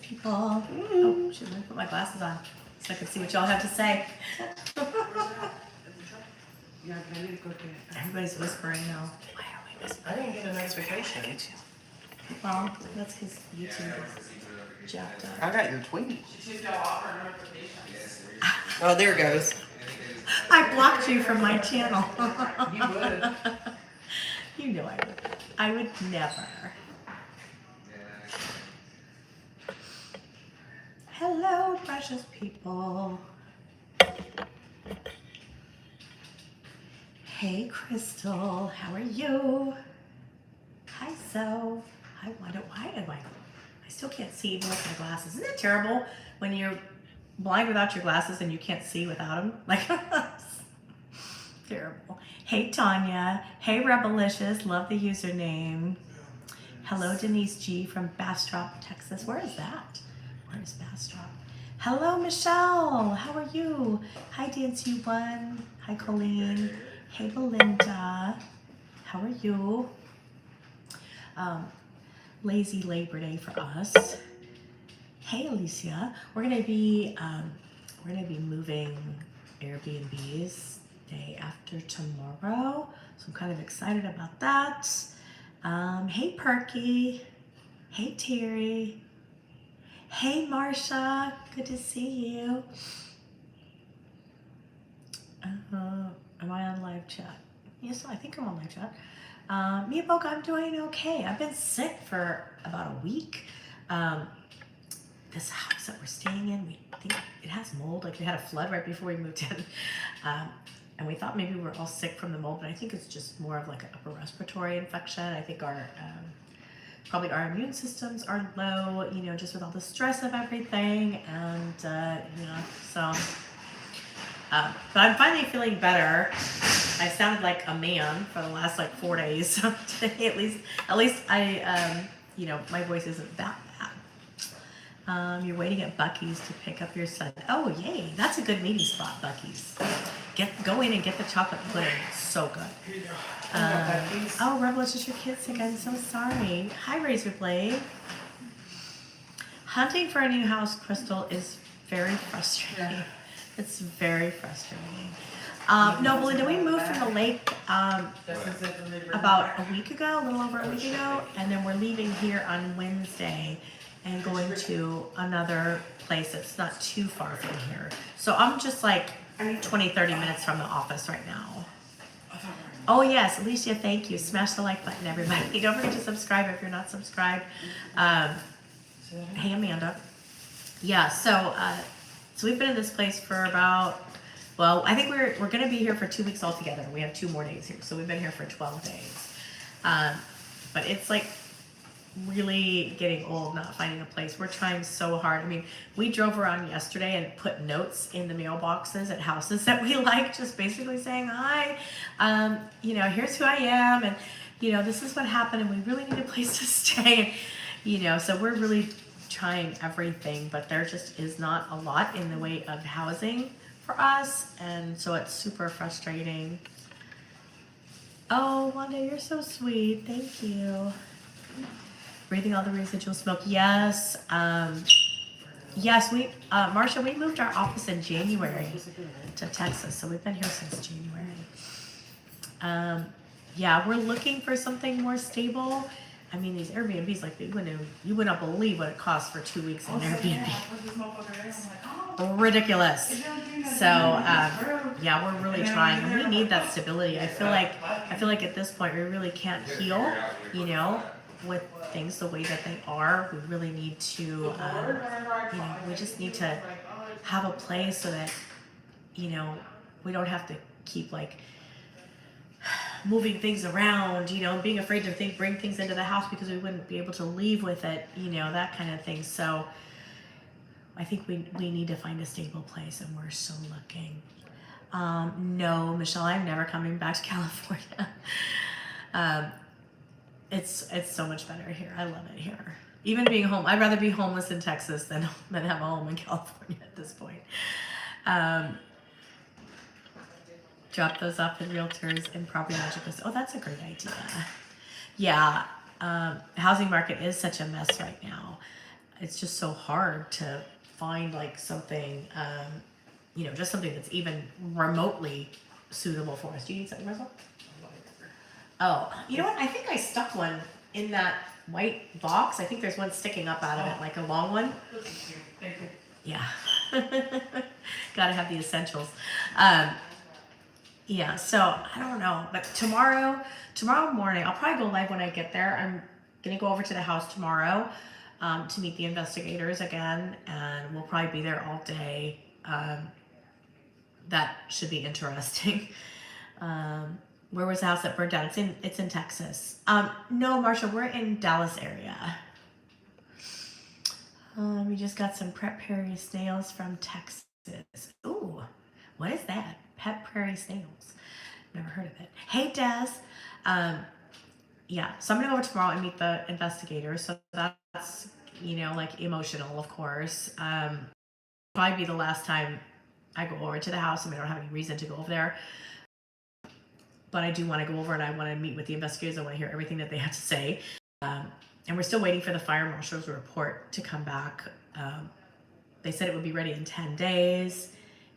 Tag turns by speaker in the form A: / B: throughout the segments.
A: people. Oh, should I put my glasses on so I can see what y'all have to say? Everybody's whispering now. Why are we whispering?
B: I didn't get a notification.
A: Well, that's because YouTube is jacked up.
B: I got your tweet. Oh, there it goes.
A: I blocked you from my channel.
B: You would.
A: You know I would. I would never. Hello, precious people. Hey, Crystal. How are you? Hi, So. I wonder why am I still can't see even with my glasses. Isn't it terrible when you're blind without your glasses and you can't see without them? Like, terrible. Hey, Tanya. Hey, Rebelicious. Love the username. Hello, Denise G from Bastrop, Texas. Where is that? Where is Bastrop? Hello, Michelle. How are you? Hi, DNC1. Hi, Colleen. Hey, Belinda. How are you? Lazy Labor Day for us. Hey, Alicia. We're gonna be moving Airbnbs day after tomorrow, so I'm kind of excited about that. Hey, Perky. Hey, Terry. Hey, Marsha. Good to see you. Am I on live chat? Yes, I think I'm on live chat. Me, Boca, I'm doing okay. I've been sick for about a week. This house that we're staying in, we think it has mold. Like, it had a flood right before we moved in. And we thought maybe we were all sick from the mold, but I think it's just more of like an upper respiratory infection. I think probably our immune systems are low, you know, just with all the stress of everything. And, you know, so, but I'm finally feeling better. I sounded like a man for the last like 4 days. So today, at least I, you know, my voice isn't that bad. You're waiting at Buc-ee's to pick up your son. Oh, yay. That's a good meeting spot, Buc-ee's. Go in and get the chocolate pudding. It's so good. Oh, Rebel, it's just your kid sick. I'm so sorry. Hi, Razor Blade. Hunting for a new house, Crystal, is very frustrating. Yeah. It's very frustrating. No, Belinda, we moved from the lake about a week ago, a little over a week ago, and then we're leaving here on Wednesday and going to another place that's not too far from here. So I'm just like 20, 30 minutes from the office right now. Oh yes, Alicia, thank you. Smash the like button, everybody. Don't forget to subscribe if you're not subscribed. Hey, Amanda. Yeah, so we've been in this place for about, well, I think we're going to be here for 2 weeks altogether. We have 2 more days here, so we've been here for 12 days. But it's like really getting old not finding a place. We're trying so hard. I mean, we drove around yesterday and put notes in the mailboxes at houses that we like, just basically saying, hi, you know, here's who I am, and, you know, this is what happened, and we really need a place to stay. And, you know, so we're really trying everything, but there just is not a lot in the way of housing for us, and so it's super frustrating. Oh, Wanda, you're so sweet. Thank you. Breathing all the residual smoke. Yes. Yes, Marsha, we moved our office in January to Texas, so we've been here since January. Yeah, we're looking for something more stable. I mean, these Airbnbs, like, you wouldn't believe what it costs for 2 weeks in an Airbnb. Ridiculous. So, yeah, we're really trying, and we need that stability. I feel like at this point we really can't heal, you know, with things the way that they are. We really need to, you know, we just need to have a place so that, you know, we don't have to keep like moving things around, you know, being afraid to bring things into the house because we wouldn't be able to leave with it, you know, that kind of thing. So I think we need to find a stable place, and we're so looking. No, Michelle, I'm never coming back to California. It's so much better here. I love it here. Even being home, I'd rather be homeless in Texas than have a home in California at this point. Drop those off in realtors and property managers. Oh, that's a great idea. Yeah, housing market is such a mess right now. it's just so hard to find like something, just something that's even remotely suitable for us. Do you need something, Russell? Oh, you know what? I think I stuck one in that white box. I think there's one sticking up out of it, like a long one.
B: Thank you.
A: Yeah. Gotta have the essentials. Yeah, so I don't know, but tomorrow morning, I'll probably go live when I get there. I'm gonna go over to the house tomorrow to meet the investigators again, and we'll probably be there all day. That should be interesting. Where was the house that burned down? It's in Texas. No, Marsha, we're in Dallas area. We just got some Pet Prairie snails from Texas. Ooh, what is that? Pet Prairie snails. Never heard of it. Hey, Des. Yeah, so I'm gonna go over tomorrow and meet the investigators. So that's like emotional, of course. Probably be the last time I go over to the house. I don't have any reason to go over there. But I do want to go over and I want to meet with the investigators. I want to hear everything that they have to say. And we're still waiting for the fire marshal's report to come back. They said it would be ready in 10 days.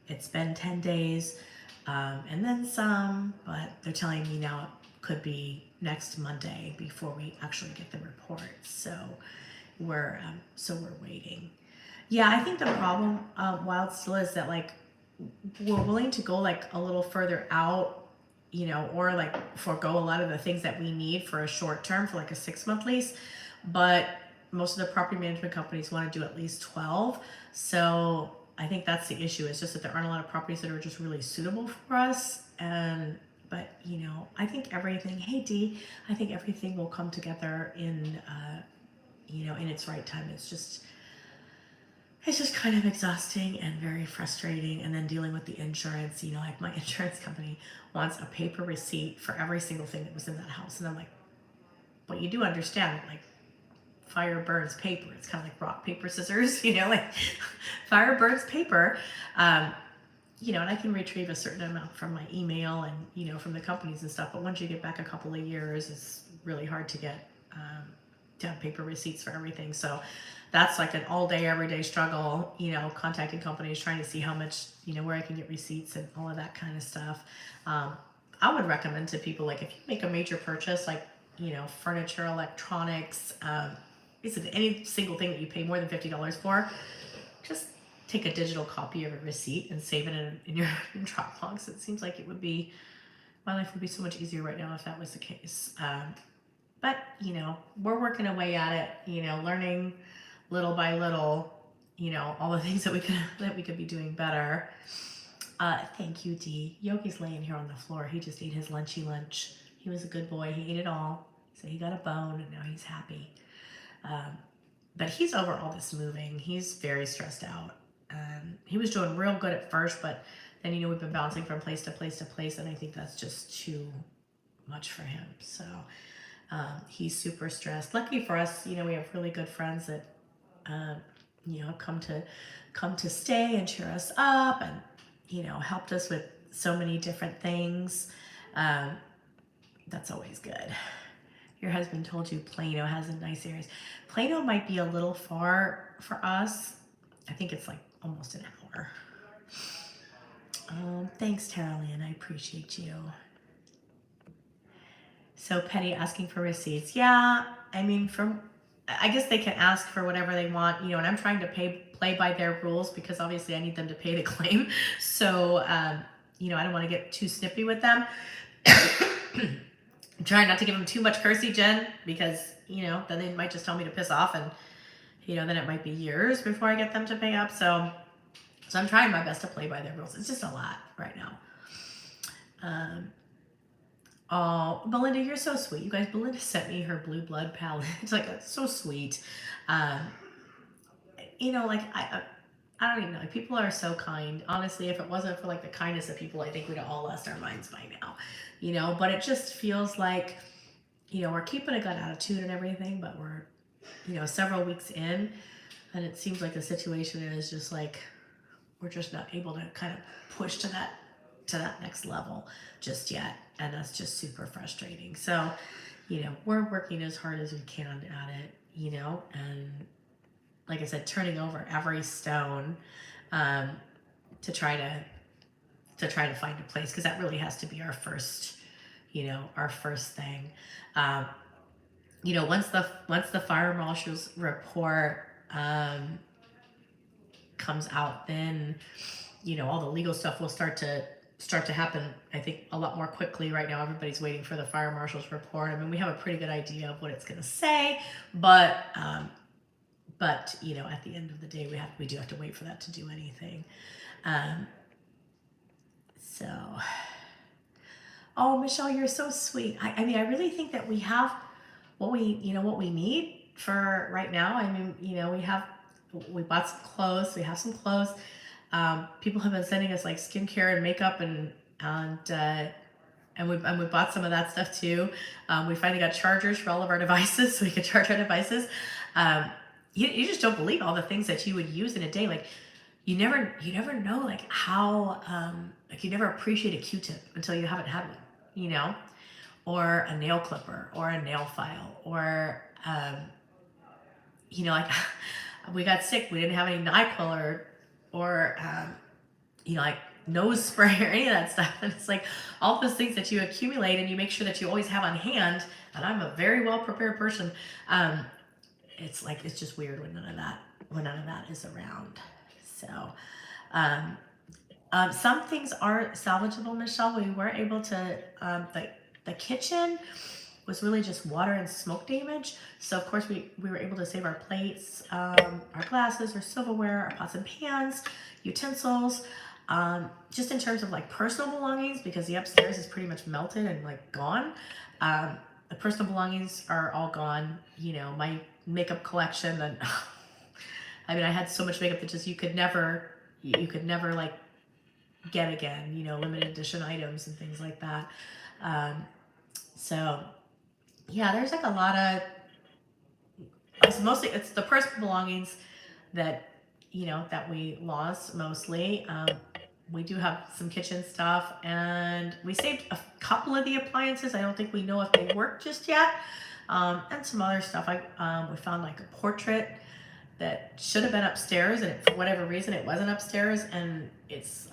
A: It's been 10 days and then some, but they're telling me now it could be next Monday before we actually get the report. So we're waiting. Yeah, I think the problem while it still is that like we're willing to go like a little further out, or like forego a lot of the things that we need for a short term for like a 6-month lease. But most of the property management companies want to do at least 12. So I think that's the issue. It's just that there aren't a lot of properties that are just really suitable for us. But I think everything, hey Dee, I think everything will come together in its right time. It's just kind of exhausting and very frustrating. And then dealing with the insurance, like my insurance company wants a paper receipt for every single thing that was in that house. And I'm like, but you do understand, like, fire burns paper. It's kind of like rock, paper, scissors, like fire burns paper. And I can retrieve a certain amount from my email and, from the companies and stuff. But once you get back a couple of years, it's really hard to get, to have paper receipts for everything. So that's like an all day, everyday struggle, contacting companies, trying to see how much, where I can get receipts and all of that kind of stuff. I would recommend to people, like, if you make a major purchase, like, furniture, electronics, basically any single thing that you pay more than $50 for, just take a digital copy of a receipt and save it in your Dropbox. It seems like my life would be so much easier right now if that was the case. But, we're working away at it, learning little by little, all the things that we could be doing better. Thank you, Dee. Yogi's laying here on the floor. He just ate his lunchy lunch. He was a good boy. He ate it all. So he got a bone and now he's happy. But he's over all this moving. He's very stressed out. He was doing real good at first, but then, we've been bouncing from place to place to place, and I think that's just too much for him. So he's super stressed. Lucky for us, we have really good friends that, have come to stay and cheer us up and, helped us with so many different things. That's always good. Your husband told you Plano has a nice areas. Plano might be a little far for us. I think it's like almost an hour. Thanks, Tara Lynn. I appreciate you. So Petty asking for receipts. Yeah, I mean, I guess they can ask for whatever they want, and I'm trying to play by their rules because obviously I need them to pay the claim. So, I don't want to get too snippy with them. I'm trying not to give them too much cursey, Jen, because, then they might just tell me to piss off and, then it might be years before I get them to pay up. So I'm trying my best to play by their rules. It's just a lot right now. Oh, Belinda, you're so sweet. You guys, Belinda sent me her blue blood palette. It's like, that's so sweet. Like I don't even know. Like, people are so kind. Honestly, if it wasn't for like the kindness of people, I think we'd have all lost our minds by now. But it just feels like, we're keeping a good attitude and everything, but we're, several weeks in, and it seems like the situation is just like, we're just not able to kind of push to that next level just yet. And that's just super frustrating. So, we're working as hard as we can at it, and like I said, turning over every stone um, to try to find a place, because that really has to be our first, our first thing. Um, once the fire marshal's report comes out, then all the legal stuff will start to happen, I think, a lot more quickly. Right now everybody's waiting for the fire marshal's report. I mean, we have a pretty good idea of what it's going to say, but at the end of the day, we do have to wait for that to do anything. So oh, Michelle, you're so sweet. I mean, I really think that we have what we need for right now. I mean, we bought some clothes. We have some clothes. People have been sending us like skincare and makeup and we bought some of that stuff too. We finally got chargers for all of our devices so we could charge our devices. You just don't believe all the things that you would use in a day. Like you never know like how like you never appreciate a Q-tip until you haven't had one, or a nail clipper or a nail file, or like we got sick, we didn't have any NyQuil or like nose spray or any of that stuff. And it's like all those things that you accumulate and you make sure that you always have on hand. And I'm a very well prepared person. It's like it's just weird when none of that is around. So some things are salvageable, Michelle. We were able to the kitchen was really just water and smoke damage. So of course we were able to save our plates, our glasses, our silverware, our pots and pans, utensils, just in terms of like personal belongings, because the upstairs is pretty much melted and like gone. The personal belongings are all gone. My makeup collection, and I mean, I had so much makeup that just you could never like get again, limited edition items and things like that. So yeah, there's like a lot of, it's the personal belongings that, that we lost mostly. We do have some kitchen stuff, and we saved a couple of the appliances. I don't think we know if they work just yet. And some other stuff. We found like a portrait that should have been upstairs, and for whatever reason it wasn't upstairs, and it's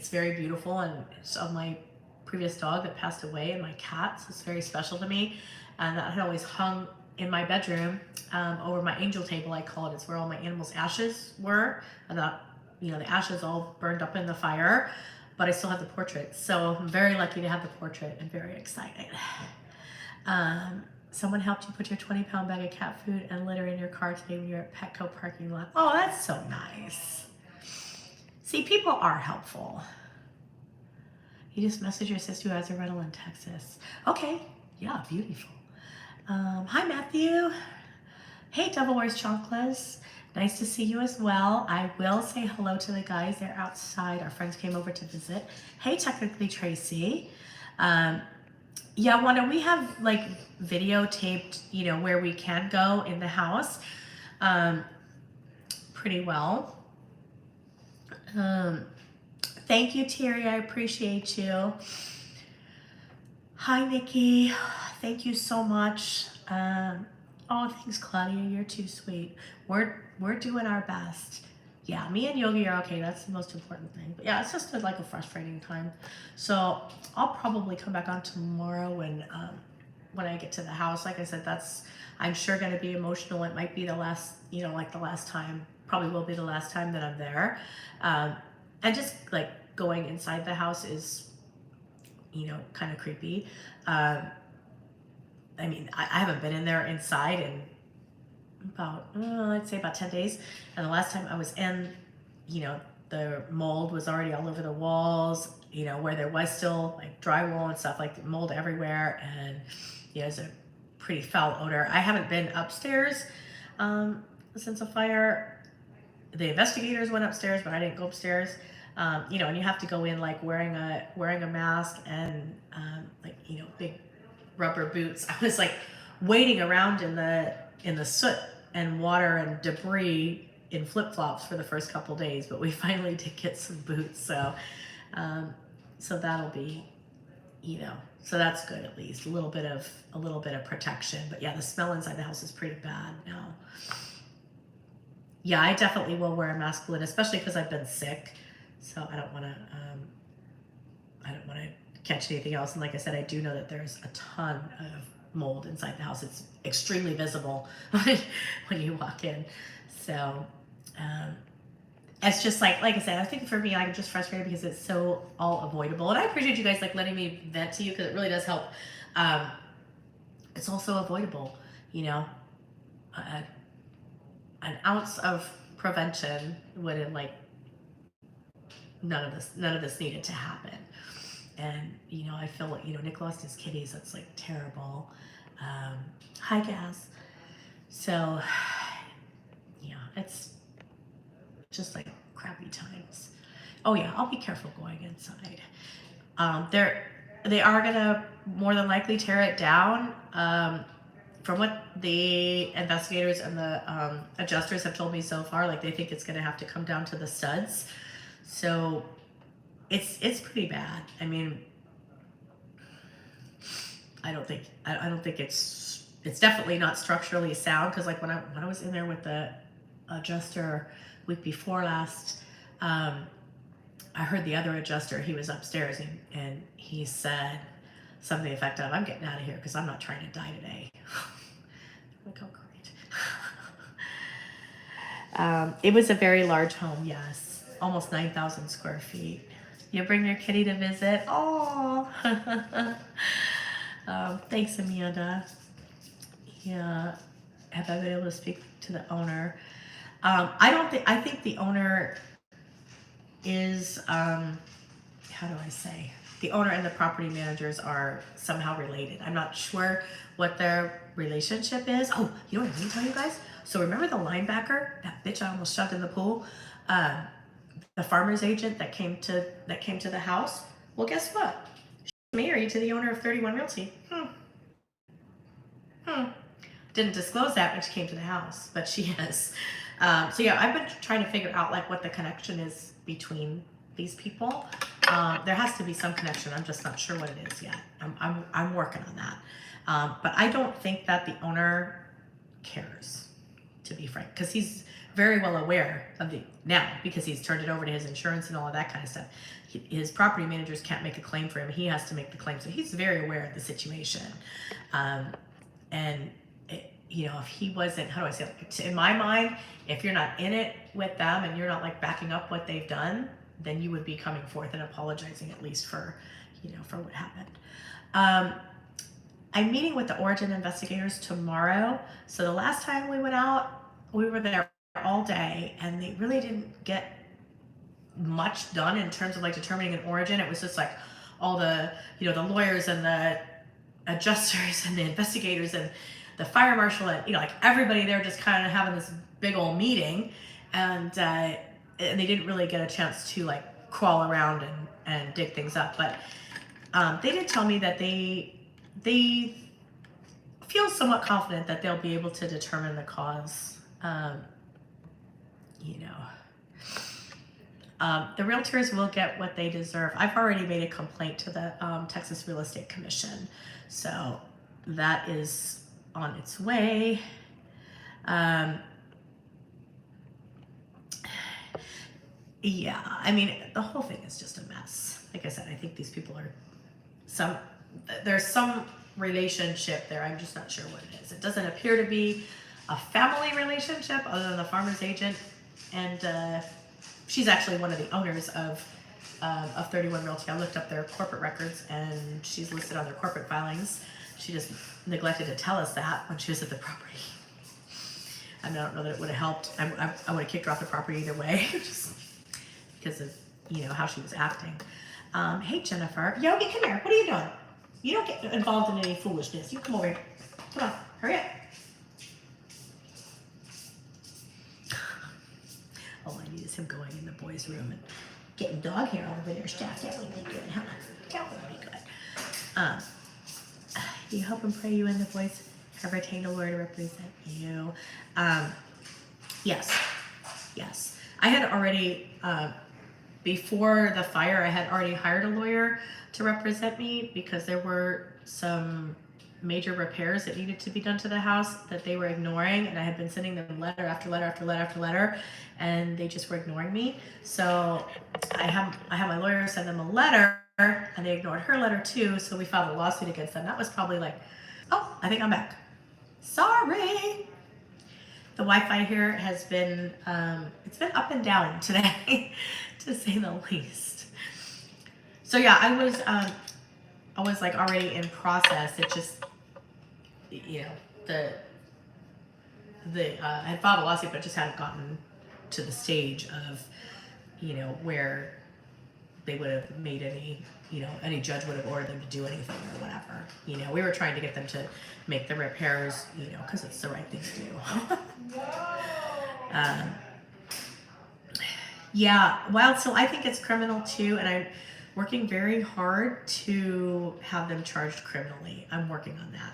A: very beautiful, and it's of my previous dog that passed away, and my cat, so it's very special to me. And that had always hung in my bedroom over my angel table, I call it. It's where all my animals' ashes were, and that the ashes all burned up in the fire, but I still have the portrait. So I'm very lucky to have the portrait and very excited. Someone helped you put your 20-pound bag of cat food and litter in your car today when you're at Petco parking lot. Oh, that's so nice. See, people are helpful. You just messaged your sister who has a rental in Texas. Okay, yeah, beautiful. Hi, Matthew. Hey, Devil Wears Chanclas. Nice to see you as well. I will say hello to the guys. They're outside. Our friends came over to visit. Hey, technically Tracy. Yeah, Wanda, we have like videotaped, where we can go in the house pretty well. Thank you, Terry. I appreciate you. Hi, Nikki. Thank you so much. Oh, thanks, Claudia. You're too sweet. We're doing our best. Yeah, me and Yogi are okay. That's the most important thing. But yeah, it's just like a frustrating time. So I'll probably come back on tomorrow when I get to the house. Like I said, I'm sure going to be emotional. It might be the last, like the last time. Probably will be the last time that I'm there. And just like going inside the house is, kind of creepy. I mean, I haven't been in there inside in about, I'd say about 10 days. And the last time I was in, the mold was already all over the walls, where there was still like drywall and stuff, like mold everywhere. And, it's a pretty foul odor. I haven't been upstairs since a fire. The investigators went upstairs, but I didn't go upstairs. And you have to go in like wearing a mask and big rubber boots. I was like waiting around in the soot and water and debris in flip-flops for the first couple days, but we finally did get some boots. So that'll be, so that's good, at least a little bit of protection. But yeah, the smell inside the house is pretty bad now. yeah, I definitely will wear a mask, Lynn, especially because I've been sick. So I don't want to. I don't want to catch anything else. And like I said, I do know that there's a ton of mold inside the house. It's extremely visible when you walk in. So um, it's just like I said, I think for me, I'm just frustrated because it's so all avoidable. And I appreciate you guys like letting me vent to you because it really does help. Um, it's also avoidable, you know. Uh, an ounce of prevention would have like none of this needed to happen. And you know, I feel like, you know, Nick lost his kitties. That's like terrible. Hi, Gas. So yeah, it's just like crappy times. Oh yeah, I'll be careful going inside. They are gonna more than likely tear it down. From what the investigators and the adjusters have told me so far, like they think it's gonna have to come down to the studs. So it's pretty bad. I mean, I don't think it's definitely not structurally sound because like when I was in there with the adjuster week before last, I heard the other adjuster. He was upstairs and he said something to the effect of, "I'm getting out of here because I'm not trying to die today." Like, oh great. It was a very large home, yes, almost 9,000 square feet. You bring your kitty to visit. Oh. Thanks, Amanda. Yeah, have I been able to speak to the owner? I think the owner is, how do I say? The owner and the property managers are somehow related. I'm not sure what their relationship is. Oh, you know what I need to tell you guys? So remember the linebacker, that bitch I almost shoved in the pool? The farmer's agent that came to the house? Well, guess what? Married to the owner of 31 Realty. Didn't disclose that when she came to the house, but she is. So yeah, I've been trying to figure out like what the connection is between these people. There has to be some connection. I'm just not sure what it is yet. I'm working on that. But I don't think that the owner cares, to be frank, because he's very well aware of the now because he's turned it over to his insurance and all of that kind of stuff. His property managers can't make a claim for him. He has to make the claim, so he's very aware of the situation. And you know, if he wasn't, how do I say it? In my mind, if you're not in it with them and you're not like backing up what they've done, then you would be coming forth and apologizing at least for, you know, for what happened. I'm meeting with the origin investigators tomorrow. So the last time we went out, we were there all day and they really didn't get much done in terms of like determining an origin. It was just like all the, you know, the lawyers and the adjusters and the investigators and the fire marshal and, you know, like everybody there just kind of having this big old meeting, and they didn't really get a chance to like crawl around and dig things up. But they did tell me that they feel somewhat confident that they'll be able to determine the cause. You know, the realtors will get what they deserve. I've already made a complaint to the Texas Real Estate Commission, so that is on its way. Yeah, I mean, the whole thing is just a mess. Like I said, I think these people are there's some relationship there. I'm just not sure what it is. It doesn't appear to be a family relationship other than the farmer's agent. And she's actually one of the owners of 31 Realty. I looked up their corporate records and she's listed on their corporate filings. She just neglected to tell us that when she was at the property. I mean, I don't know that it would have helped. I would have kicked her off the property either way, just because of, you know, how she was acting. Hey, Jennifer. Yogi, come here. What are you doing? You don't get involved in any foolishness. You come over here. Come on. Hurry up. All I need is him going in the boys' room and getting dog hair all over their stuff. That would be good, huh? That would be good. You hope and pray you and the boys have retained a lawyer to represent you. Yes. I had already, before the fire, I had already hired a lawyer to represent me because there were some major repairs that needed to be done to the house that they were ignoring, and I had been sending them letter after letter after letter after letter, and they just were ignoring me. So I had my lawyer send them a letter, and they ignored her letter too. So we filed a lawsuit against them. That was probably like, oh, I think I'm back. Sorry. The Wi-Fi here has been it's been up and down today, to say the least. So yeah, I was like already in process. It just, you know, I had filed a lawsuit, but just hadn't gotten to the stage of, you know, where they would have made any judge would have ordered them to do anything or whatever. You know, we were trying to get them to make the repairs, you know, because it's the right thing to do. Yeah, well, so I think it's criminal too, and I'm working very hard to have them charged criminally. I'm working on that.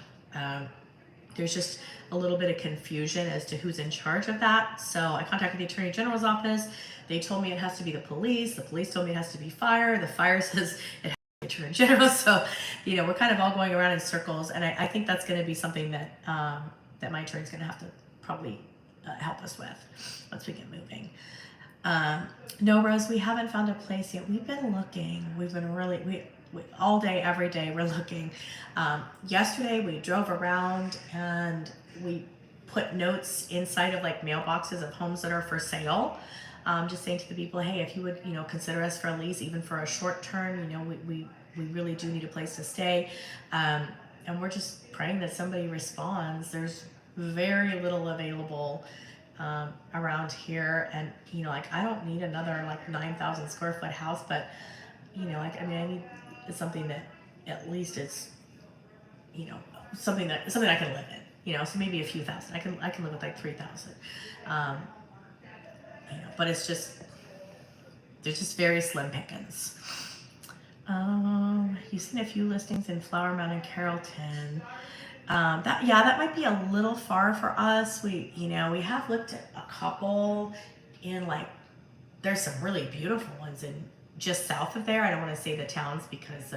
A: There's just a little bit of confusion as to who's in charge of that. So I contacted the Attorney General's office. They told me it has to be the police. The police told me it has to be fire. The fire says it has to be Attorney General. So, you know, we're kind of all going around in circles, and I think that's going to be something that that my attorney's going to have to probably help us with once we get moving. No, Rose, we haven't found a place yet. We've been looking. We've been we all day, every day, we're looking. Yesterday, we drove around and we put notes inside of like mailboxes of homes that are for sale. Just saying to the people, hey, if you would, you know, consider us for a lease, even for a short term, you know, we really do need a place to stay. And we're just praying that somebody responds. There's very little available around here, and you know, like I don't need another like 9,000 square foot house, but you know, like I mean, I need something that at least is, you know, something I can live in, you know, so maybe a few thousand. I can live with like 3,000, you know, but it's just there's just very slim pickings. You've seen a few listings in Flower Mound and Carrollton. That might be a little far for us. We have looked at a couple in like, there's some really beautiful ones in just south of there. I don't want to say the towns because,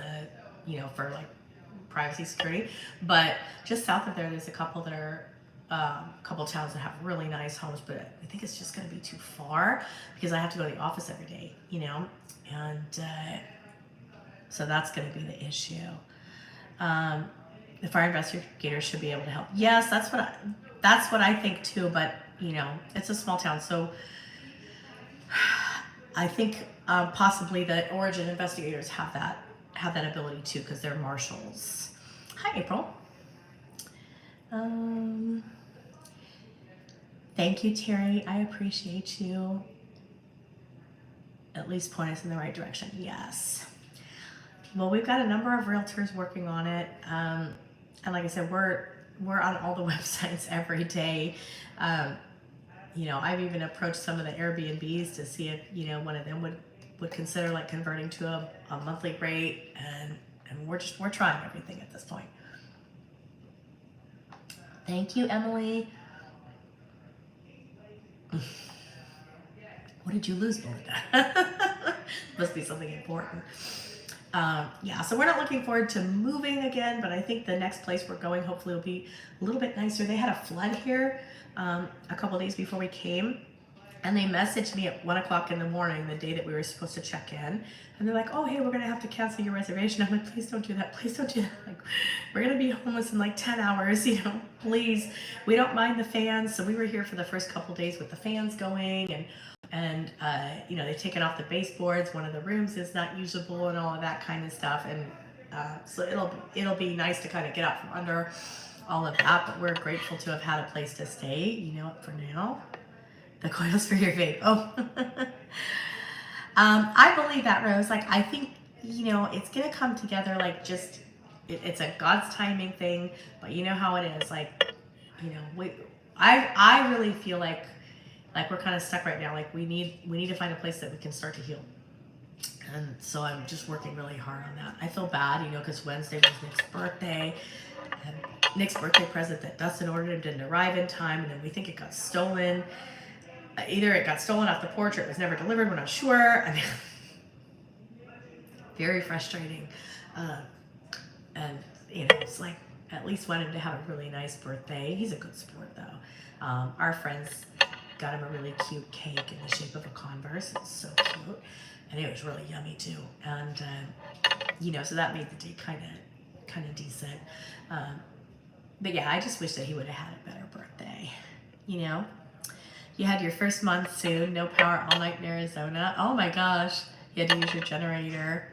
A: you know, for like privacy security, but just south of there, there's a couple that are, a couple towns that have really nice homes, but I think it's just going to be too far because I have to go to the office every day, you know, and so that's going to be the issue. The fire investigators should be able to help. Yes, that's what I think too. But you know, it's a small town, so I think possibly the Origin investigators have that ability too because they're marshals. Hi, April. Thank you, Terry. I appreciate you. At least point us in the right direction. Yes. Well, we've got a number of realtors working on it. And like I said, we're on all the websites every day. You know, I've even approached some of the Airbnbs to see if, you know, one of them would consider like converting to a monthly rate, and we're trying everything at this point. Thank you, Emily. What did you lose over that? Must be something important. Yeah, so we're not looking forward to moving again, but I think the next place we're going hopefully will be a little bit nicer. They had a flood here a couple days before we came, and they messaged me at 1 o'clock in the morning, the day that we were supposed to check in, and they're like, oh, hey, we're going to have to cancel your reservation. I'm like, please don't do that. Please don't do that. Like, we're going to be homeless in like 10 hours, you know, please. We don't mind the fans. So we were here for the first couple days with the fans going, and you know, they've taken off the baseboards. One of the rooms is not usable and all of that kind of stuff. And so it'll be nice to kind of get out from under all of that. But we're grateful to have had a place to stay, you know, for now. The coils for your vape. Oh, I believe that, Rose. Like, I think, you know, it's gonna come together. Like, just it's a God's timing thing. But you know how it is. Like, you know, I really feel like we're kind of stuck right now. Like we need to find a place that we can start to heal. And so I'm just working really hard on that. I feel bad, you know, because Wednesday was Nick's birthday. And Nick's birthday present that Dustin ordered didn't arrive in time, and then we think it got stolen. Either it got stolen off the porch or it was never delivered. We're not sure. I mean, very frustrating. And you know, it's like at least want him to have a really nice birthday. He's a good sport though. Our friends got him a really cute cake in the shape of a Converse. It's so cute, and it was really yummy too. And so that made the day kind of decent. But yeah, I just wish that he would have had a better birthday. You had your first monsoon, no power all night in Arizona. Oh my gosh, you had to use your generator.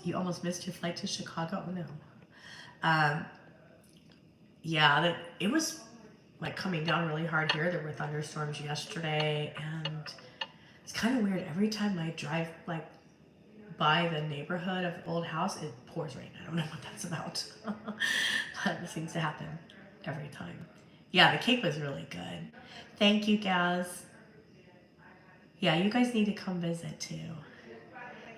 A: You almost missed your flight to Chicago. Oh no. Yeah, it was like coming down really hard here. There were thunderstorms yesterday, and it's kind of weird. Every time I drive like by the neighborhood of the old house, it pours rain. I don't know what that's about, but it seems to happen every time. Yeah, the cake was really good. Thank you, Gaz. Yeah, you guys need to come visit too.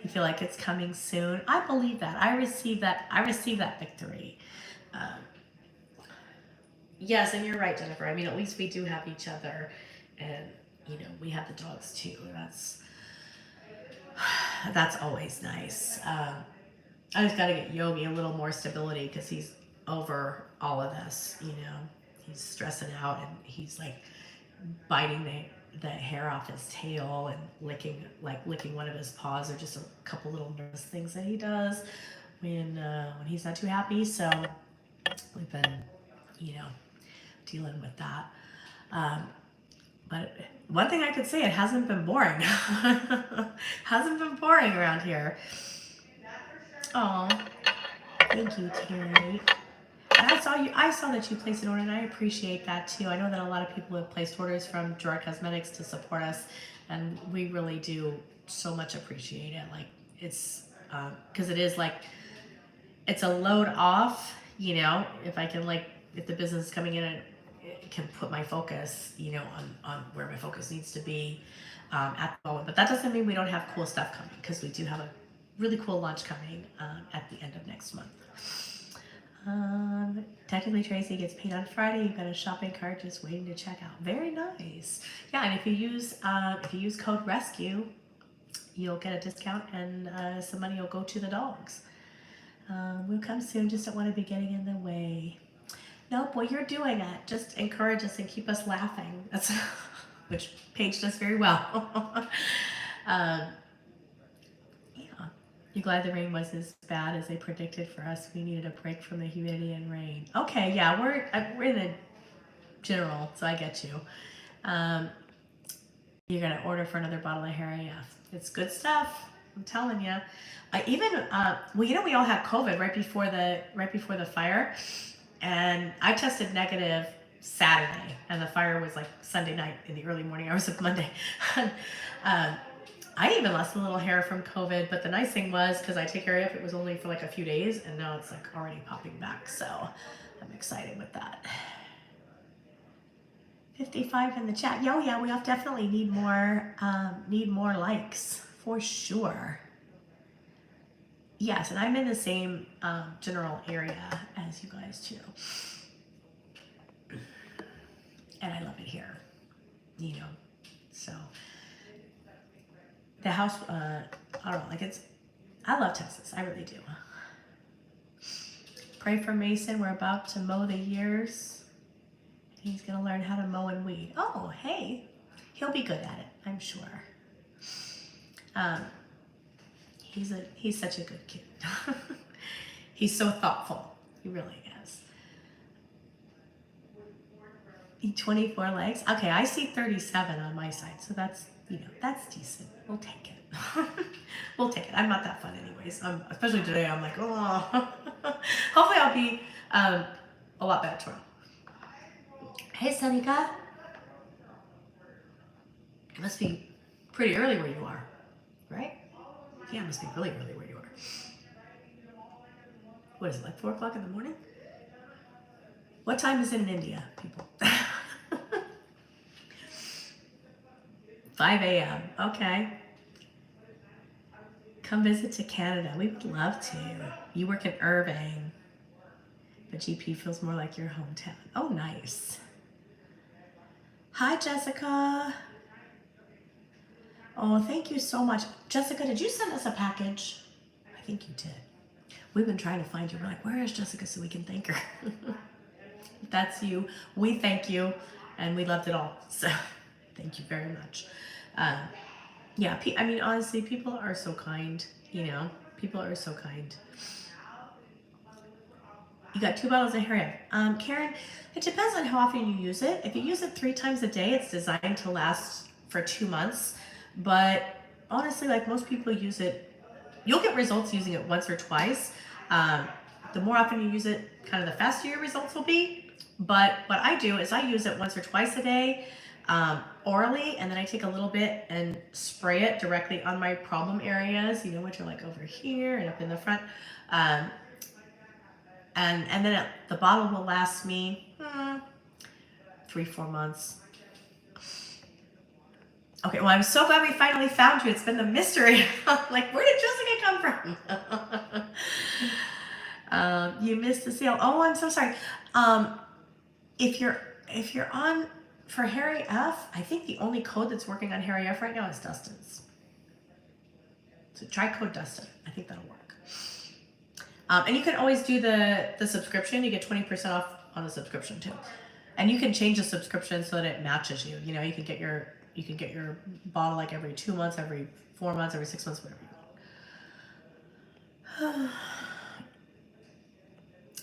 A: You feel like it's coming soon. I believe that. I received that victory. Um, yes, and you're right, Jennifer. I mean, at least we do have each other, and we have the dogs too. That's always nice. I just got to get Yogi a little more stability because he's over all of this. He's stressing out, and he's like biting the hair off his tail and licking one of his paws. Or just a couple little nervous things that he does when he's not too happy. So we've been dealing with that. But one thing I could say, it hasn't been boring. Hasn't been boring around here. Oh, thank you, Terry. And I saw that you placed an order, and I appreciate that too. I know that a lot of people have placed orders from Gerard Cosmetics to support us, and we really do so much appreciate it. Like, it's because it is like, it's a load off. If the business is coming in, it can put my focus, on where my focus needs to be at the moment. But that doesn't mean we don't have cool stuff coming, because we do have a really cool launch coming at the end of next month. Technically, Tracy gets paid on Friday. You've got a shopping cart just waiting to check out. Very nice. Yeah, and if you use code RESCUE, you'll get a discount, and some money will go to the dogs. We'll come soon. Just don't want to be getting in the way. Nope. Well, you're doing it. Just encourage us and keep us laughing. That's which Paige does very well. You glad the rain was as bad as they predicted for us? We needed a break from the humidity and rain. Okay, yeah, we're in a general, so I get you. You're gonna order for another bottle of Harry F. It's good stuff. I'm telling you. We all had COVID right before the fire, and I tested negative Saturday, and the fire was like Sunday night in the early morning hours of Monday. I even lost a little hair from COVID, but the nice thing was, because I take Harry F, it was only for like a few days, and now it's like already popping back. So I'm excited with that. 55 in the chat. Yeah, we definitely need more likes for sure. Yes, and I'm in the same general area as you guys too, and I love it here. So the house. I don't know. I love Texas. I really do. Pray for Mason. We're about to mow the years. He's gonna learn how to mow and weed. Oh, hey, he'll be good at it, I'm sure. He's such a good kid. He's so thoughtful. He really is. 24 legs. Okay, I see 37 on my side, so that's decent. We'll take it. We'll take it. I'm not that fun anyways. Especially today, I'm like, oh. Hopefully I'll be a lot better tomorrow. Hey, Sanika. It must be pretty early where you are, right? Yeah, it must be really early where you are. What is it, like 4 o'clock in the morning? What time is it in India, people? 5 a.m. Okay. Come visit to Canada. We would love to. You work in Irving, but GP feels more like your hometown. Oh, nice. Hi, Jessica. Oh, thank you so much. Jessica, did you send us a package? I think you did. we've been trying to find you. We're like, where is Jessica so we can thank her? If that's you, we thank you, and we loved it all. So thank you very much. Yeah, I mean, honestly, people are so kind, you know, people are so kind. You got 2 bottles of Harriet. Karen, it depends on how often you use it. If you use it 3 times a day, it's designed to last for 2 months. But honestly, like most people use it, you'll get results using it once or twice. The more often you use it, kind of the faster your results will be. But what I do is I use it once or twice a day, orally, and then I take a little bit and spray it directly on my problem areas, you know, which are like over here and up in the front. And then the bottle will last me 3-4 months. Okay, well, I'm so glad we finally found you. It's been the mystery. Like, where did Jessica come from? You missed the sale. Oh, I'm so sorry. If you're on for Harry F, I think the only code that's working on Harry F right now is Dustin's. So try code Dustin. I think that'll work. And you can always do the subscription. You get 20% off on the subscription too. And you can change the subscription so that it matches you. You know, you can get your bottle like every 2 months, every 4 months, every 6 months, whatever you want.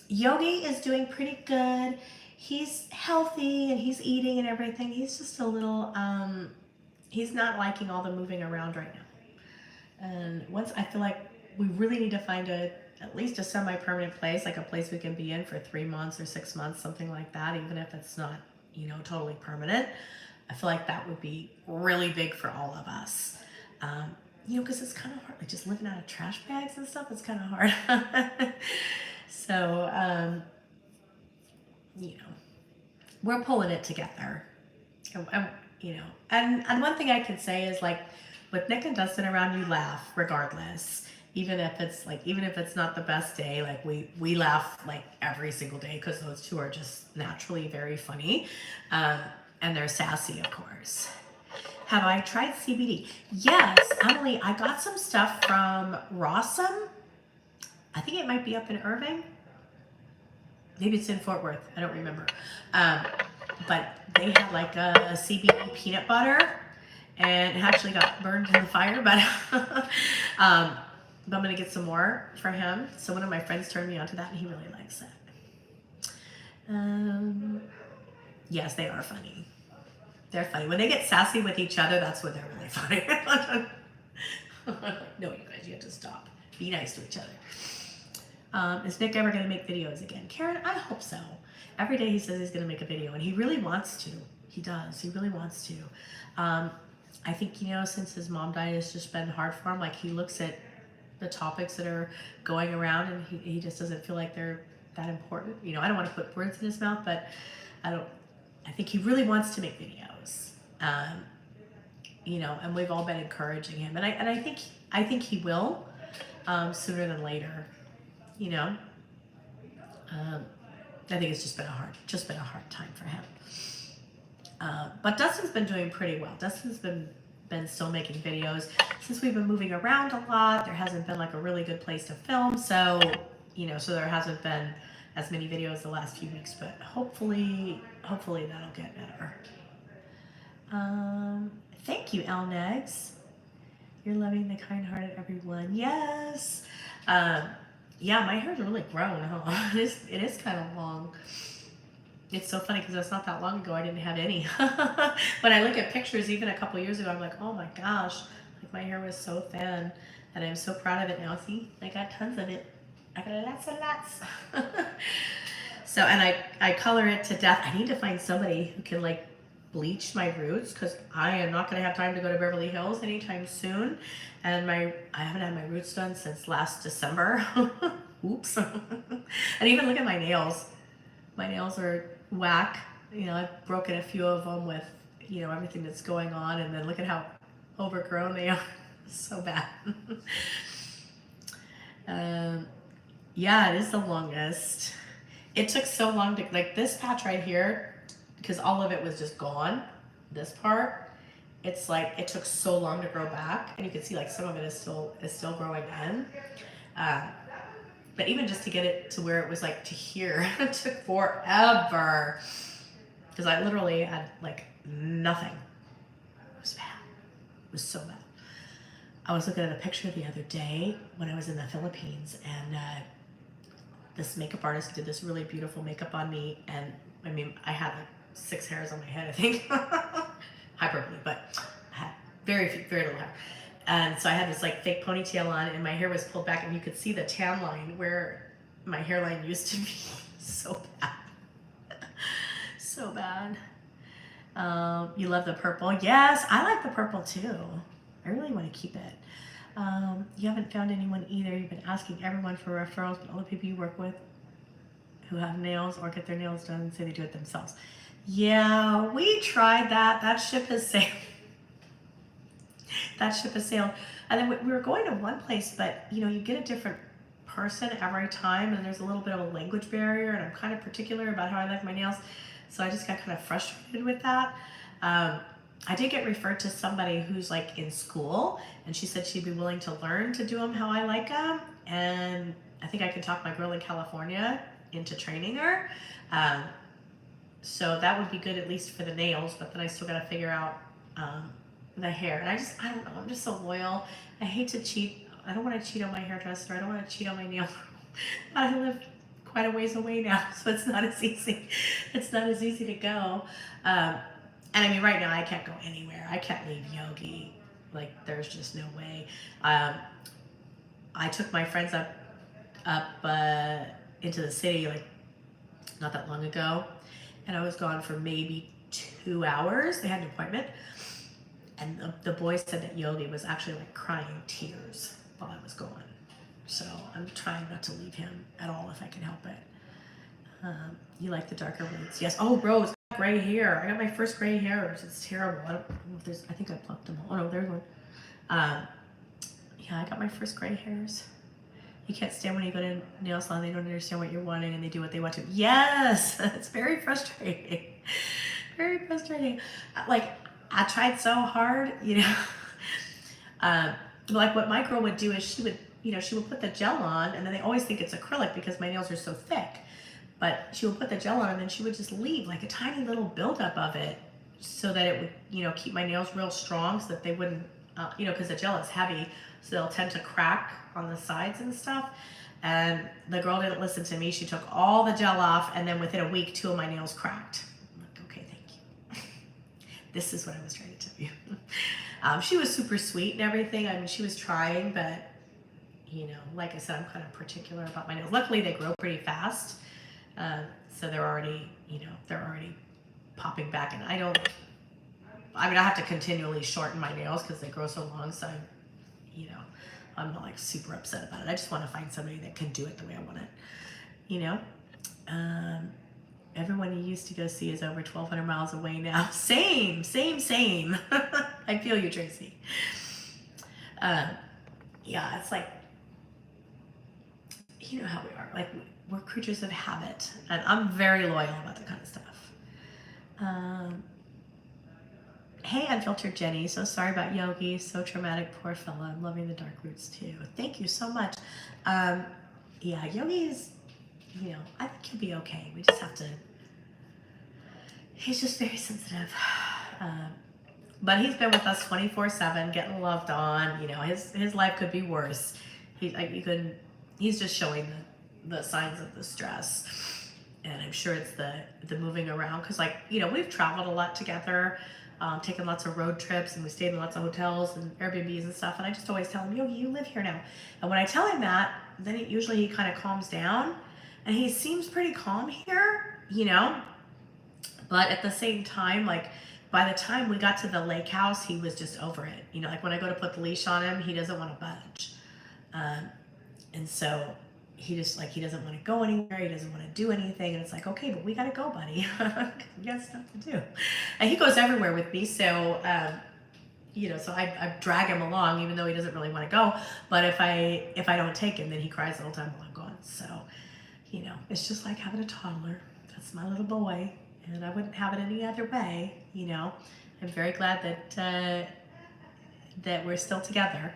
A: Yogi is doing pretty good. He's healthy and he's eating and everything. He's just a little, he's not liking all the moving around right now. And once I feel like we really need to find at least a semi-permanent place, like a place we can be in for 3 months or 6 months, something like that, even if it's not, you know, totally permanent. I feel like that would be really big for all of us. You know, because it's kind of hard, like just living out of trash bags and stuff, it's kind of hard. So, you know, we're pulling it together. You know, and one thing I can say is, like, with Nick and Dustin around, you laugh regardless. Even if it's not the best day, like we laugh like every single day because those two are just naturally very funny. And they're sassy, of course. Have I tried CBD? Yes, Emily, I got some stuff from Rossum. I think it might be up in Irving. Maybe it's in Fort Worth. I don't remember. But they had like a CBD peanut butter, and it actually got burned in the fire. But I'm going to get some more for him. So one of my friends turned me onto that, and he really likes it. Yes, they are funny. They're funny. When they get sassy with each other, that's when they're really funny. No, you guys, you have to stop. Be nice to each other. Is Nick ever going to make videos again? Karen, I hope so. Every day he says he's going to make a video, and he really wants to. He does. He really wants to. I think, you know, since his mom died, it's just been hard for him. Like, he looks at the topics that are going around, and he just doesn't feel like they're that important. You know, I don't want to put words in his mouth, but I think he really wants to make videos. You know, and we've all been encouraging him, and I think he will, sooner than later. You know, I think it's just been a hard time for him. But Dustin's been doing pretty well. Dustin's been still making videos. Since we've been moving around a lot, there hasn't been like a really good place to film. So, you know, so there hasn't been as many videos the last few weeks, but hopefully that'll get better. Thank you, El Negs. You're loving the kind-hearted everyone. Yes. Yeah, my hair's really grown, huh? It is kind of long. It's so funny because it's not that long ago I didn't have any. When I look at pictures even a couple years ago, I'm like, oh my gosh, like my hair was so thin, and I'm so proud of it now. See, I got tons of it. I got lots and lots. So, and I color it to death. I need to find somebody who can like bleach my roots, because I am not going to have time to go to Beverly Hills anytime soon. And I haven't had my roots done since last December. Oops. And even look at my nails. My nails are whack. You know, I've broken a few of them with, you know, everything that's going on. And then look at how overgrown they are. So bad. Yeah, it is the longest. It took so long to, like, this patch right here, because all of it was just gone, this part, it's like it took so long to grow back, and you can see like some of it is still growing in. But even just to get it to where it was like to here, it took forever. Because I literally had like nothing. It was bad. It was so bad. I was looking at a picture the other day when I was in the Philippines, and this makeup artist did this really beautiful makeup on me. And I mean, I had like 6 hairs on my head, I think. Hyperbole, but I had very little hair. And so I had this like fake ponytail on, and my hair was pulled back, and you could see the tan line where my hairline used to be. So bad. So bad. You love the purple? Yes, I like the purple too. I really want to keep it. You haven't found anyone either. You've been asking everyone for referrals, but all the people you work with who have nails or get their nails done say they do it themselves. Yeah, we tried that. That ship has sailed. That ship has sailed. And then we were going to one place, but you know, you get a different person every time, and there's a little bit of a language barrier, and I'm kind of particular about how I like my nails, so I just got kind of frustrated with that. I did get referred to somebody who's like in school, and she said she'd be willing to learn to do them how I like them, and I think I can talk my girl in California into training her. So that would be good at least for the nails, but then I still got to figure out the hair. And I don't know, I'm just so loyal. I hate to cheat. I don't want to cheat on my hairdresser. I don't want to cheat on my nail. I live quite a ways away now, so it's not as easy. It's not as easy to go. And I mean, right now I can't go anywhere. I can't leave Yogi. Like, there's just no way. I took my friends up into the city like not that long ago, and I was gone for maybe 2 hours. They had an appointment, and the boy said that Yogi was actually like crying tears while I was gone. So I'm trying not to leave him at all if I can help it. You like the darker roots? Yes. Oh, Rose, gray hair. I got my first gray hairs. It's terrible. I don't know if there's. I think I plucked them all. Oh no, there's one. Yeah, I got my first gray hairs. You can't stand when you go to nail salon. They don't understand what you're wanting, and they do what they want to. Yes, it's very frustrating. Very frustrating. Like, I tried so hard, you know. Like what my girl would do is she would put the gel on, and then they always think it's acrylic because my nails are so thick. But she would put the gel on, and then she would just leave like a tiny little buildup of it, so that it would, you know, keep my nails real strong, so that they wouldn't, you know, because the gel is heavy, so they'll tend to crack on the sides and stuff. And the girl didn't listen to me. She took all the gel off, and then within a week, 2 of my nails cracked. I'm like, okay, thank you. This is what I was trying to tell you. She was super sweet and everything. I mean, she was trying, but, you know, like I said, I'm kind of particular about my nails. Luckily, they grow pretty fast. So they're already popping back, and I have to continually shorten my nails because they grow so long. So, I'm not like super upset about it. I just want to find somebody that can do it the way I want it, you know? Everyone you used to go see is over 1,200 miles away now. Same. I feel you, Tracy. Yeah, it's like, you know how we are. Like, we're creatures of habit, and I'm very loyal about that kind of stuff. Hey, Unfiltered Jenny, so sorry about Yogi, so traumatic, poor fella. I'm loving the dark roots too. Thank you so much. Yeah, Yogi is, you know, I think he'll be okay. We just have to, he's just very sensitive. But he's been with us 24/7, getting loved on. You know, his life could be worse. He's just showing the signs of the stress, and I'm sure it's the moving around, because, like, you know, we've traveled a lot together, taken lots of road trips, and we stayed in lots of hotels and Airbnbs and stuff, and I just always tell him, Yogi, you live here now. And when I tell him that, then usually he kind of calms down, and he seems pretty calm here, you know, but at the same time, like, by the time we got to the lake house, he was just over it. You know, like, when I go to put the leash on him, he doesn't want to budge. And so he just, like, he doesn't want to go anywhere. He doesn't want to do anything. And it's like, okay, but we got to go, buddy. We got stuff to do. And he goes everywhere with me. So, you know, so I drag him along, even though he doesn't really want to go. But if I don't take him, then he cries the whole time while I'm gone. So, you know, it's just like having a toddler. That's my little boy. And I wouldn't have it any other way, you know. I'm very glad that we're still together.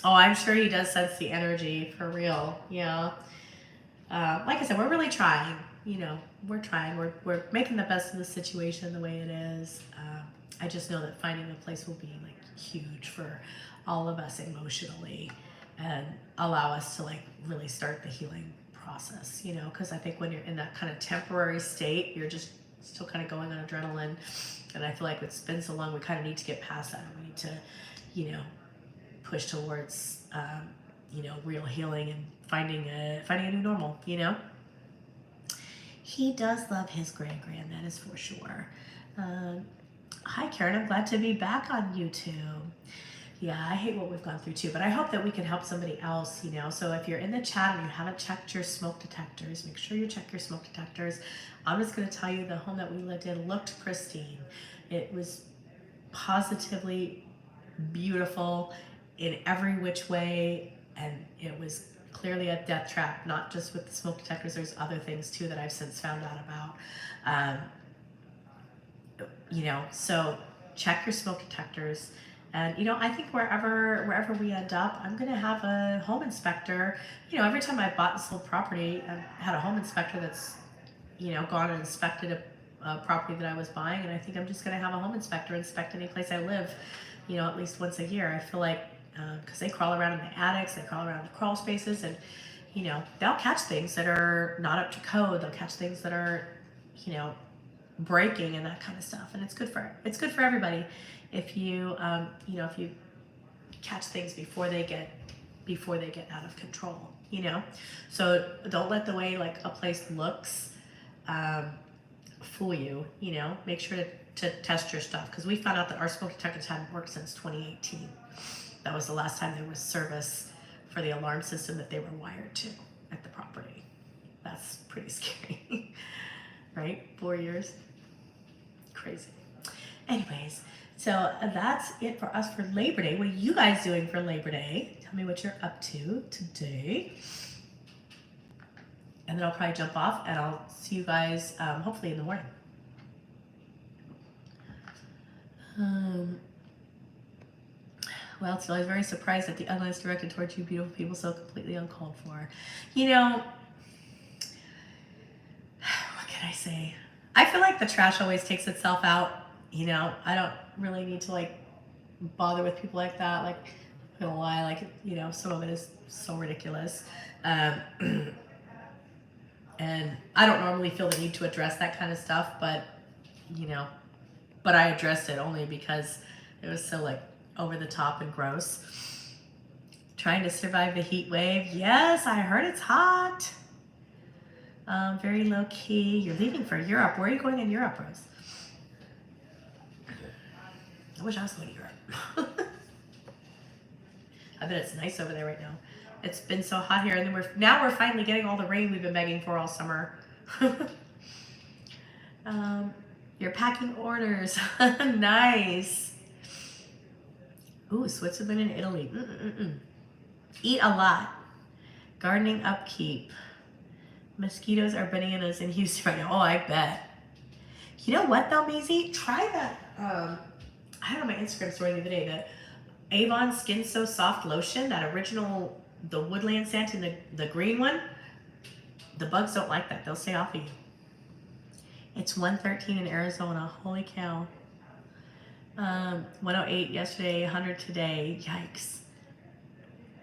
A: Oh, I'm sure he does sense the energy for real. Yeah. Like I said, we're really trying. You know, we're trying. We're making the best of the situation the way it is. I just know that finding a place will be like huge for all of us emotionally, and allow us to like really start the healing process. You know, because I think when you're in that kind of temporary state, you're just still kind of going on adrenaline, and I feel like it's been so long. We kind of need to get past that. We need to, you know, push towards you know, real healing and finding a new normal. You know, he does love his grand, that is for sure. Hi Karen, I'm glad to be back on YouTube. Yeah, I hate what we've gone through too, but I hope that we can help somebody else, you know. So if you're in the chat and you haven't checked your smoke detectors, make sure you check your smoke detectors. I'm just going to tell you, the home that we lived in looked pristine. It was positively beautiful in every which way, and it was clearly a death trap, not just with the smoke detectors. There's other things too that I've since found out about. You know, so check your smoke detectors. And you know, I think wherever we end up, I'm gonna have a home inspector. You know, every time I bought and sold property, I had a home inspector that's, you know, gone and inspected a property that I was buying, and I think I'm just gonna have a home inspector inspect any place I live, you know, at least once a year. I feel like because they crawl around in the attics, they crawl around the crawl spaces, and you know, they'll catch things that are not up to code. They'll catch things that are, you know, breaking and that kind of stuff, and it's good for everybody if you you know, if you catch things before they get out of control, you know. So don't let the way like a place looks fool you, you know. Make sure to test your stuff, because we found out that our smoke detectors hadn't worked since 2018. That was the last time there was service for the alarm system that they were wired to at the property. That's pretty scary. Right? 4 years. Crazy. Anyways, so that's it for us for Labor Day. What are you guys doing for Labor Day? Tell me what you're up to today. And then I'll probably jump off and I'll see you guys hopefully in the morning. Well, so I was very surprised that the unless directed towards you beautiful people so completely uncalled for. You know, what can I say? I feel like the trash always takes itself out. You know, I don't really need to like bother with people like that. Like, I'm gonna lie, like, you know, some of it is so ridiculous. And I don't normally feel the need to address that kind of stuff, but, you know, but I addressed it only because it was so like over the top and gross. Trying to survive the heat wave. Yes, I heard it's hot. Very low key. You're leaving for Europe. Where are you going in Europe, Rose? I wish I was going to Europe. I bet it's nice over there right now. It's been so hot here, and then we're finally getting all the rain we've been begging for all summer. You're packing orders. Nice. Ooh, Switzerland and Italy. Eat a lot. Gardening upkeep. Mosquitoes are bananas in Houston right now. Oh, I bet. You know what though, Maisie? Try that. I had on my Instagram story the other day that Avon Skin So Soft lotion, that original, the woodland scent and the green one. The bugs don't like that. They'll stay off of you. It's 113 in Arizona. Holy cow. 108 yesterday, 100 today. Yikes.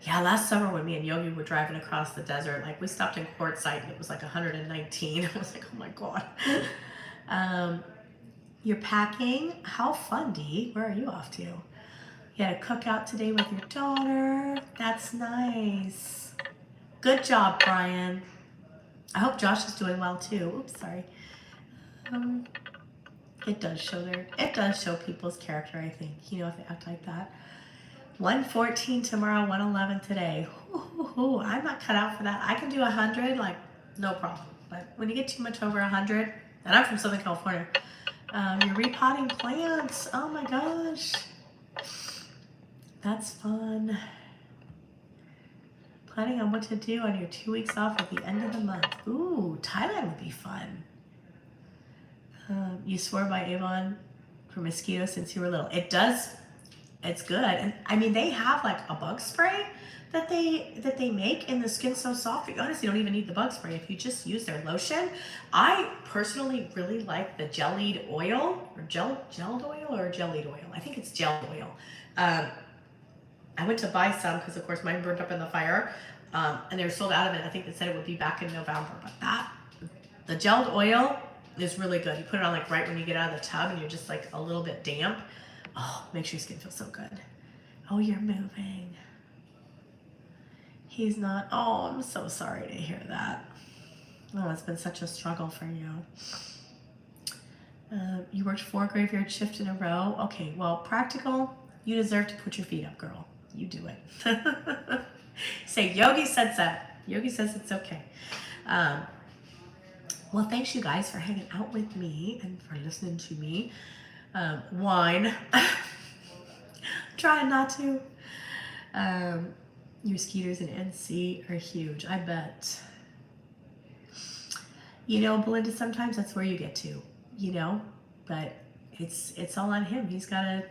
A: Yeah, last summer when me and Yogi were driving across the desert, like we stopped in Quartzsite and it was like 119. I was like, oh my God. You're packing? How fun, Dee. Where are you off to? You had a cookout today with your daughter. That's nice. Good job, Brian. I hope Josh is doing well too. Oops, sorry. It does show people's character, I think, you know, if they act like that. 114 tomorrow, 111 today. Ooh, I'm not cut out for that. I can do 100, like, no problem. But when you get too much over 100, and I'm from Southern California, you're repotting plants. Oh my gosh. That's fun. Planning on what to do on your 2 weeks off at the end of the month. Ooh, Thailand would be fun. You swore by Avon for mosquitoes since you were little. It does It's good. And I mean, they have like a bug spray that they make, and the skin's so soft. You honestly don't even need the bug spray if you just use their lotion. I personally really like the jellied oil, or gelled oil, or jellied oil. I think it's gelled oil. Um, I went to buy some because, of course, mine burned up in the fire, and they were sold out of it. I think they said it would be back in November, but the gelled oil is really good. You put it on like right when you get out of the tub, and you're just like a little bit damp. Oh, makes your skin feel so good. Oh, you're moving. He's not. Oh, I'm so sorry to hear that. Oh, it's been such a struggle for you. You worked 4 graveyard shifts in a row. Okay, well, practical. You deserve to put your feet up, girl. You do it. Say, Yogi said so. Yogi says it's okay. Well, thanks you guys for hanging out with me and for listening to me whine. Trying not to. Your skeeters in NC are huge, I bet. You know, Belinda, sometimes that's where you get to, you know, but it's all on him. He's gotta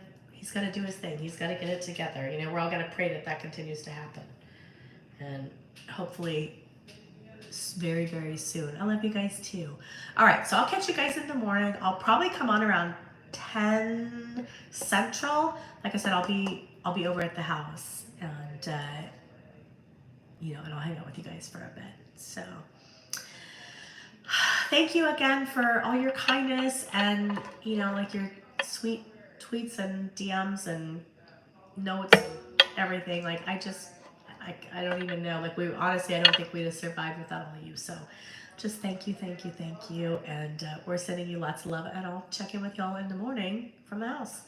A: do his thing. He's gotta get it together. You know, we're all gonna pray that continues to happen, and hopefully very, very soon. I love you guys too. All right, so I'll catch you guys in the morning. I'll probably come on around 10 Central. Like I said, I'll be over at the house, and you know, and I'll hang out with you guys for a bit. So thank you again for all your kindness and, you know, like your sweet tweets and DMs and notes and everything. Like I don't even know. Like honestly, I don't think we'd have survived without all of you. So just thank you. And we're sending you lots of love, and I'll check in with y'all in the morning from the house.